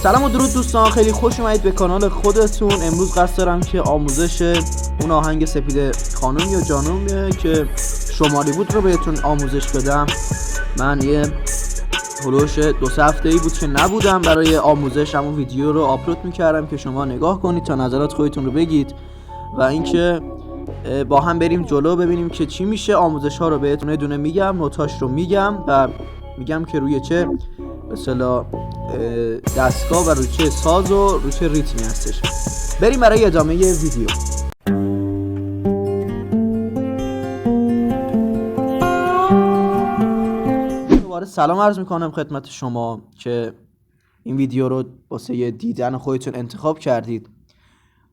سلام و درود دوستان، خیلی خوش اومدید به کانال خودتون. امروز قصد دارم که آموزش اون آهنگ سپید خانم یا جانومیه که شمالی بود رو بهتون آموزش بدم. من یه هلوش 2-3 هفته‌ای بود که نبودم برای آموزش، اما ویدیو رو آپلود میکردم که شما نگاه کنید تا نظرات خودتون رو بگید و اینکه با هم بریم جلو ببینیم که چی میشه. آموزش ها رو بهتون دونه میگم، نوتاش رو میگم و میگم که روی چه به اصطلاح دستگاه و روی چه ساز و روی چه ریتمی هستش. بریم برای ادامه ویدیو. دوباره سلام عرض میکنم خدمت شما که این ویدیو رو واسه دیدن خودتون انتخاب کردید.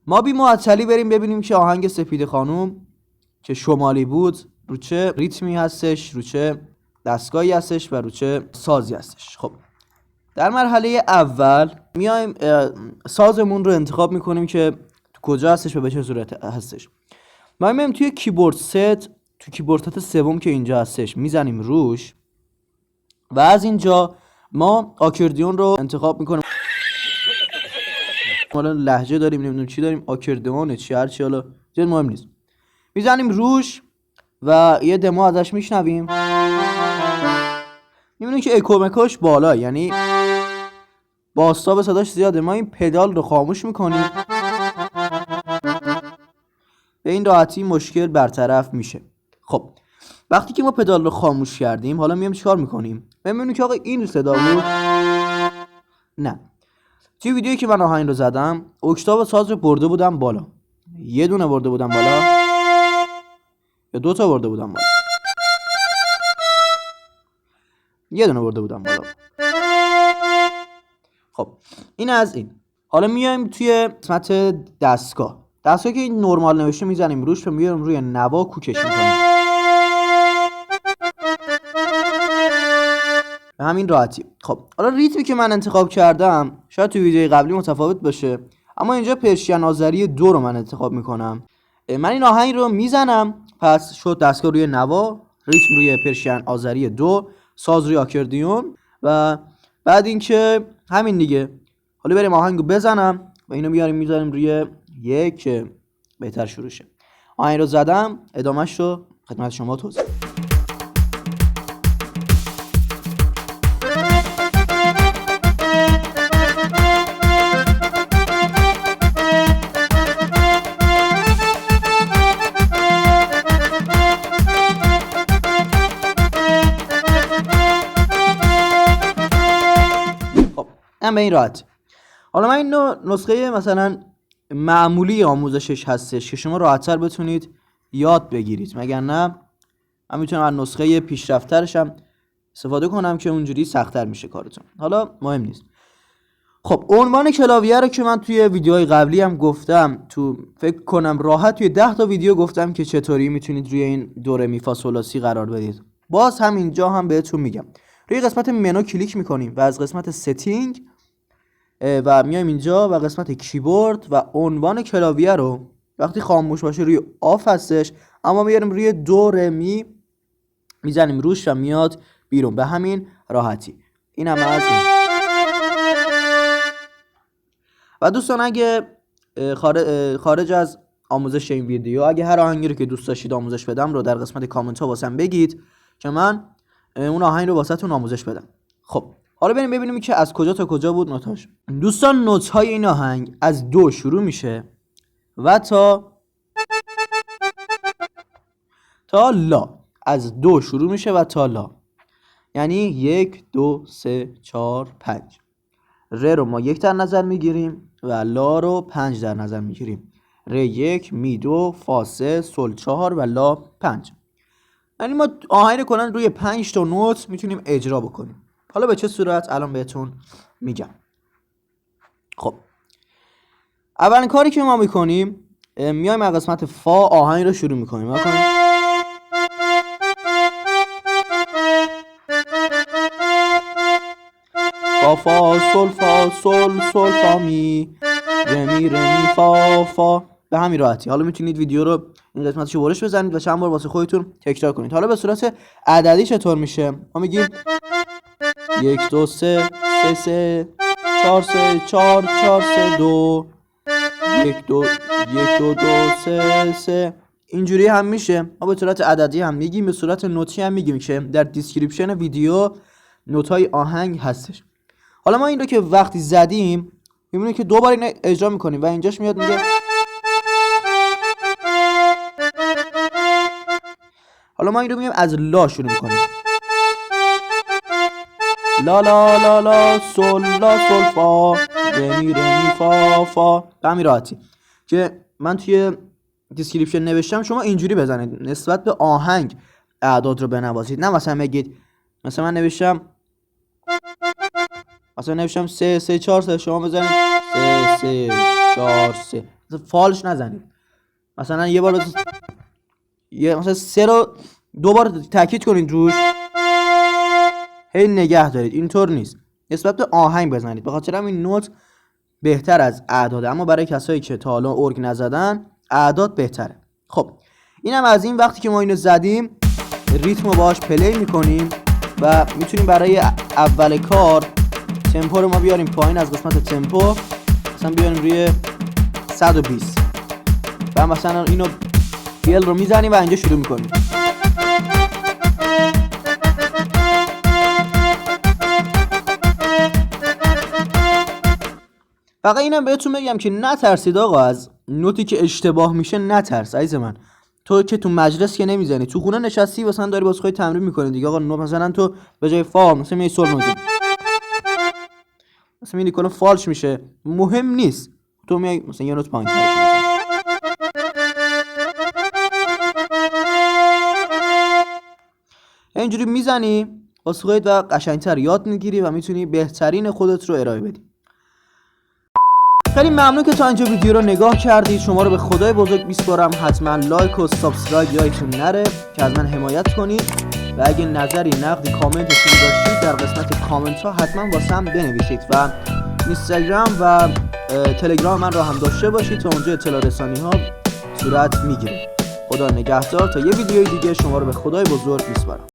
ما بی معطلی بریم ببینیم که آهنگ سپید خانم که شمالی بود رو چه ریتمی هستش، رو چه دستگاهی هستش و رو چه سازی هستش. خب در مرحله اول میایم سازمون رو انتخاب میکنیم که تو کجا هستش و به چه صورت هستش. ما میایم توی کیبورد ست، تو کیبورد ست سوم که اینجا هستش میزنیم روش و از اینجا ما آکوردیون رو انتخاب میکنیم. حالا لهجه داریم، نمیدونم چی داریم، آکوردیون چی هر چی، حالا جد مهم نیست. میزنیم روش و یه دمو ازش میشنویم. میبینیم که اکو مکاش بالا، یعنی باستا به صداش زیاده. ما این پدال رو خاموش میکنیم، به این راحتی مشکل برطرف میشه. خب وقتی که ما پدال رو خاموش کردیم، حالا میایم چیکار میکنیم؟ ببینیم که آقا این صدا بود. نه، توی ویدیویی که من آهنگ رو زدم اکتاو ساز رو برده بودم بالا، یه دونه برده بودم بالا یا 2 تا برده بودم بالا؟ یه دونه برده بودم بالا. خب این از این. حالا میایم توی قسمت دستگاه که این نرمال نوشته میزنیم روش و میاریم روی نوا کوکش میکنیم به همین راحتی. خب حالا ریتمی که من انتخاب کردم شاید تو ویدیوی قبلی متفاوت باشه، اما اینجا پرشین آذری 2 رو من انتخاب میکنم. من این آهنگ رو میزنم، پس شد دستگاه روی نوا، ریتم روی پرشین آذری 2، ساز روی آکوردیون و بعد اینکه همین دیگه. حالا بریم آهنگو بزنم و اینو میاریم میذاریم روی 1 که بهتر شروع شه. آهنگ رو زدم، ادامهش رو خدمت شما توضیح. به این راحت. حالا من این نسخه مثلا معمولی آموزشش هستش که شما راحت‌تر بتونید یاد بگیرید، مگر نه من میتونم از نسخه پیشرفت‌ترش هم استفاده کنم که اونجوری سخت‌تر میشه کارتون. حالا مهم نیست. خب عنوان کلاویه رو که من توی ویدیوهای قبلی هم گفتم، تو فکر کنم راحت توی 10 تا ویدیو گفتم که چطوری میتونید روی این دو ره می فا صل لا سی قرار بدید. باز هم اینجا هم بهتون میگم. روی قسمت منو کلیک میکنیم و از قسمت ستینگ و میایم اینجا و قسمت کیبورد و عنوان کلاویه رو وقتی خاموش باشه روی آف هستش، اما میاریم روی دو ره می میزنیم روش و میاد بیرون به همین راحتی. این هم از این. و دوستان اگه خارج از آموزش این ویدیو، اگه هر آهنگی رو که دوست داشتید آموزش بدم رو در قسمت کامنت ها واسم بگید که من اون آهنگ رو واسهتون آموزش بدم. خب حالا بریم ببینیم که از کجا تا کجا بود نوتاش. دوستان نوت های این آهنگ از 2 شروع میشه و تا لا. از 2 شروع میشه و تا لا، یعنی 1 2 3 4 5. ر رو ما 1 در نظر میگیریم و لا رو 5 در نظر میگیریم. ر 1، می 2، فا 3، سل 4 و لا 5. یعنی ما آهنگ رو کلا روی 5 تا نوت میتونیم اجرا بکنیم. حالا به چه صورت الان بهتون میگم. خب اولین کاری که ما میکنیم میایم از قسمت فا آهنگ رو شروع میکنیم. فا سل فا سل سل فا می رمی رمی فا به همین راحتی. حالا میتونید ویدیو رو این قسمتشو برش بزنید و چند بار واسه خودتون تکرار کنید. حالا به صورت عددی چطور میشه؟ ما میگیم 1 2 3 3 3 4 3 4 4 3 2 1 2 1 2 2 3 3. اینجوری هم میشه. ما به صورت عددی هم میگیم، به صورت نوتی هم میگیم که در دیسکریپشن ویدیو نوتای آهنگ هستش. حالا ما این رو که وقتی زدیم میبینیم که دوبار اینو اجرا میکنیم و اینجاش میاد میگه حالا ما این رو میگیم از لا شروع میکنیم. لا لا لا لا سول لا سول فا رمی رمی فا فا. به همین راحتی که من توی دیسکریپشن نوشتم شما اینجوری بزنید، نسبت به آهنگ اعداد رو بنوازید. نه مثلا بگید مثلا من نوشتم 3 3 4 3 شما بزنید 3 3 4 3. فالش نزنید. مثلا یه بار مثلا 3 رو دوبار تاکید کنید روش، هی نگه دارید. اینطور نیست، نسبت به آهنگ بزنید. به خاطر همین نوت بهتر از اعداد، اما برای کسایی که تا حالا ارگ نزدن اعداد بهتره. خب اینم از این. وقتی که ما اینو زدیم ریتم رو باهاش پلی میکنیم و میتونیم برای اول کار تمپو رو ما بیاریم پایین از قسمت تمپو، مثلا بیاریم روی 120 و مثلا اینو بیل رو میزنیم و اینجا شروع میکنیم. فقط اینم بهتون بگم که نترسید آقا، از نوتی که اشتباه میشه نترس عزیز من. تو که تو مجلس که نمیزنی، تو خونه نشستی مثلا داری واسه خودت تمرین میکنی دیگه. آقا مثلا تو به جای فا مثلا می سول میزنی، مثلا میگی کلا فالش میشه، مهم نیست. تو میای مثلا یه نوت پایین ترش میزنی. اینجوری میزنی واسه خودت و قشنگتر یاد میگیری و میتونی بهترین خودت رو ارائه بدی. خیلی ممنون که تا اینجا ویدیو رو نگاه کردید. شما رو به خدای بزرگ میسپارم حتما لایک و سابسکرایب یادتون نره که از من حمایت کنید و اگه نظری نقدی کامنتتون داشتید در قسمت کامنت ها حتما واسم بنویسید و اینستاگرام و تلگرام من رو هم داشته باشید تا اونجا اطلاع رسانی ها صورت میگیره. خدا نگهدار. تا یه ویدیوی دیگه شما رو به خدای بزرگ میسپارم.